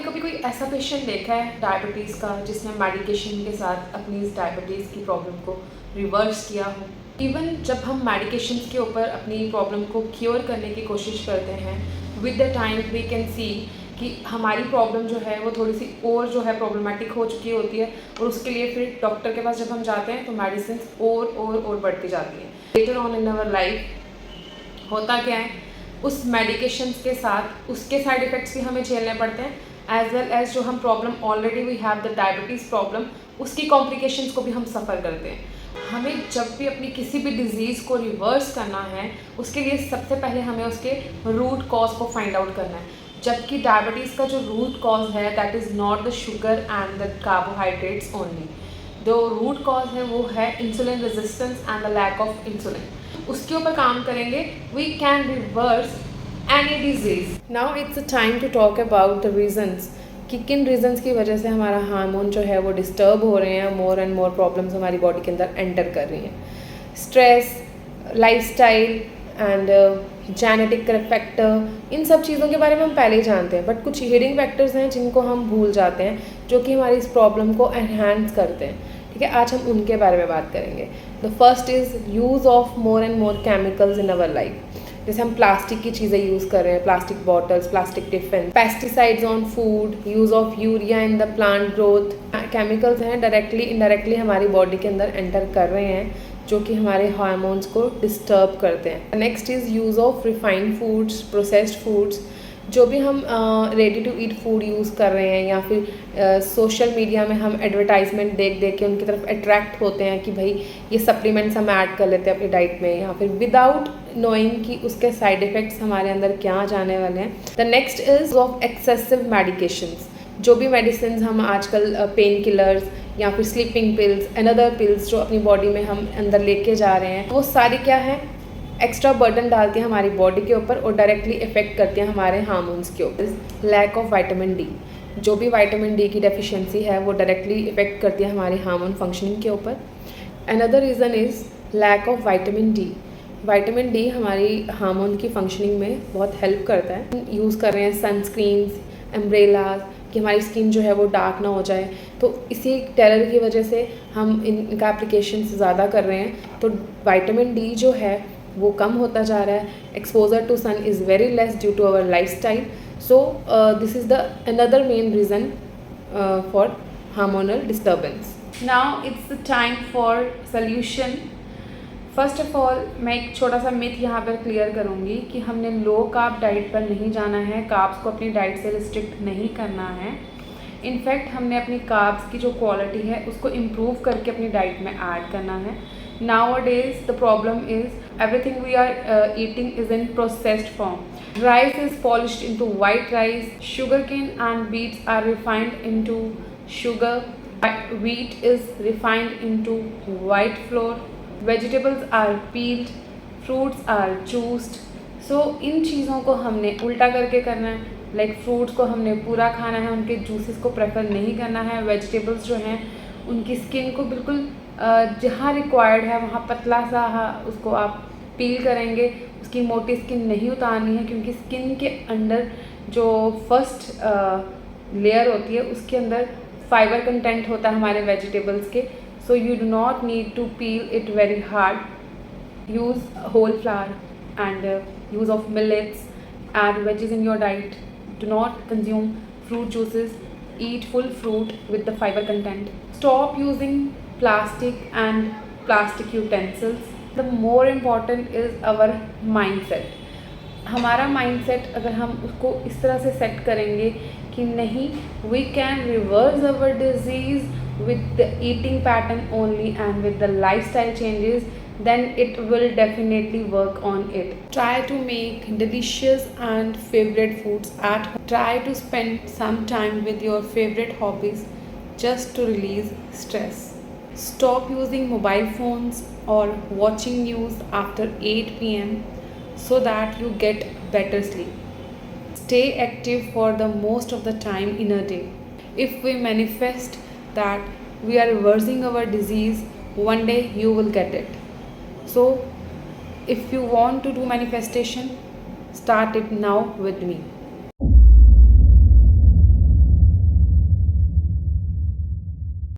कभी कोई ऐसा पेशेंट देखा है डायबिटीज़ का जिसने मेडिकेशन के साथ अपनी इस डायबिटीज़ की प्रॉब्लम को रिवर्स किया हो? इवन जब हम मेडिकेशंस के ऊपर अपनी प्रॉब्लम को क्योर करने की कोशिश करते हैं, with the time we can see कि हमारी प्रॉब्लम जो है वो थोड़ी सी और जो है प्रॉब्लमेटिक हो चुकी होती है, और उसके लिए फिर डॉक्टर के पास जब हम जाते हैं तो मेडिसिन और बढ़ती जाती हैं। Later on in our life होता क्या है, उस मेडिकेशंस के साथ उसके साइड इफ़ेक्ट्स भी हमें झेलने पड़ते हैं, एज वेल एज जो हम problem already we have the diabetes problem, उसकी कॉम्प्लिकेशंस को भी हम सफ़र करते हैं। हमें जब भी अपनी किसी भी डिज़ीज़ को रिवर्स करना है, उसके लिए सबसे पहले हमें उसके रूट कॉज को फाइंड आउट करना है। जबकि डायबिटीज़ का जो रूट कॉज है that is not the sugar and the carbohydrates only. जो रूट कॉज है वो है insulin resistance and the lack of insulin. उसके ऊपर काम करेंगे, we can reverse any disease. Now it's a time to talk about the reasons कि किन रीजंस की वजह से हमारा हार्मोन जो है वो डिस्टर्ब हो रहे हैं, मोर एंड मोर प्रॉब्लम्स हमारी बॉडी के अंदर एंटर कर रही हैं। Stress, lifestyle and genetic factor, इन सब चीज़ों के बारे में हम पहले ही जानते हैं, बट कुछ हिडन फैक्टर्स हैं जिनको हम भूल जाते हैं, जो कि हमारी इस प्रॉब्लम को एनहांस करते हैं। ठीक है, आज हम उनके बारे में बात करेंगे। The first is use of more and more chemicals in our life. जैसे हम प्लास्टिक की चीज़ें यूज़ कर रहे हैं, plastic bottles, plastic tiffin, pesticides on food, use of urea in the plant growth. Chemicals हैं डायरेक्टली इनडायरेक्टली हमारी body के अंदर एंटर कर रहे हैं, जो कि हमारे हार्मोन्स को डिस्टर्ब करते हैं। Next is use of refined foods, processed foods. जो भी हम ready to eat food use कर रहे हैं, या फिर सोशल मीडिया में हम एडवर्टाइजमेंट देख देख के उनकी तरफ अट्रैक्ट होते हैं कि भाई ये सप्लीमेंट्स हम ऐड कर लेते हैं अपनी डाइट में, या फिर विदाउट नोइंग कि उसके साइड इफ़ेक्ट्स हमारे अंदर क्या जाने वाले हैं। The next is of excessive medications. जो भी मेडिसिन हम आजकल पेन किलर्स या फिर sleeping pills and other pills जो अपनी बॉडी में हम अंदर लेके जा रहे हैं, वो सारी क्या है, एक्स्ट्रा बर्डन डालती है हमारी बॉडी के ऊपर और डायरेक्टली इफेक्ट करती है हमारे हार्मोन्स के ऊपर। लैक ऑफ विटामिन डी, जो भी विटामिन डी की डेफिशिएंसी है वो डायरेक्टली इफेक्ट करती है हमारे हार्मोन फंक्शनिंग के ऊपर। Another reason is lack of vitamin D. Vitamin D हमारी हार्मोन की फंक्शनिंग में बहुत हेल्प करता है। यूज़ कर रहे हैं सनस्क्रीन्स, एम्ब्रेलाज, कि हमारी स्किन जो है वो डार्क ना हो जाए, तो इसी टेरर की वजह से हम इनका एप्लीकेशन ज़्यादा कर रहे हैं, तो विटामिन डी जो है वो कम होता जा रहा है। Exposure to sun is very less due to our lifestyle. So this is the another main reason for hormonal disturbance. Now it's the time for solution. First of all मैं एक छोटा सा मिथ यहाँ पर क्लियर करूँगी कि हमने low carb diet पर नहीं जाना है, कार्ब्स को अपनी डाइट से रिस्ट्रिक्ट नहीं करना है। इनफैक्ट हमने अपनी कार्ब्स की जो क्वालिटी है उसको इम्प्रूव करके अपनी डाइट में ऐड करना है। Nowadays the problem is everything we are eating is in processed form. Rice is polished into white rice, sugarcane and beets are refined into sugar, wheat is refined into white flour, vegetables are peeled, fruits are juiced. So इन चीज़ों को हमने उल्टा करके करना है। Like fruits को हमने पूरा खाना है, उनके जूसेस को प्रेफर नहीं करना है। वेजिटेबल्स जो हैं उनकी स्किन को बिल्कुल जहाँ रिक्वायर्ड है वहाँ पतला सा उसको आप पील करेंगे, उसकी मोटी स्किन नहीं उतारनी है, क्योंकि स्किन के अंदर जो फर्स्ट लेयर होती है उसके अंदर फाइबर कंटेंट होता है हमारे वेजिटेबल्स के। So you do not need to peel it very hard. Use whole flour and use of millets, add veggies in your diet. Do not consume fruit juices. Eat full fruit with the fiber content. Stop using plastic and plastic utensils. The more important is our mindset. हमारा mindset अगर हम उसको इस तरह से set करेंगे कि नहीं, we can reverse our disease with the eating pattern only and with the lifestyle changes, then it will definitely work on it. Try to make delicious and favorite foods at home. Try to spend some time with your favorite hobbies just to release stress. Stop using mobile phones or watching news after 8 p.m. so that you get better sleep. Stay active for the most of the time in a day. If we manifest that we are reversing our disease, one day you will get it. So if you want to do manifestation, start it now with me.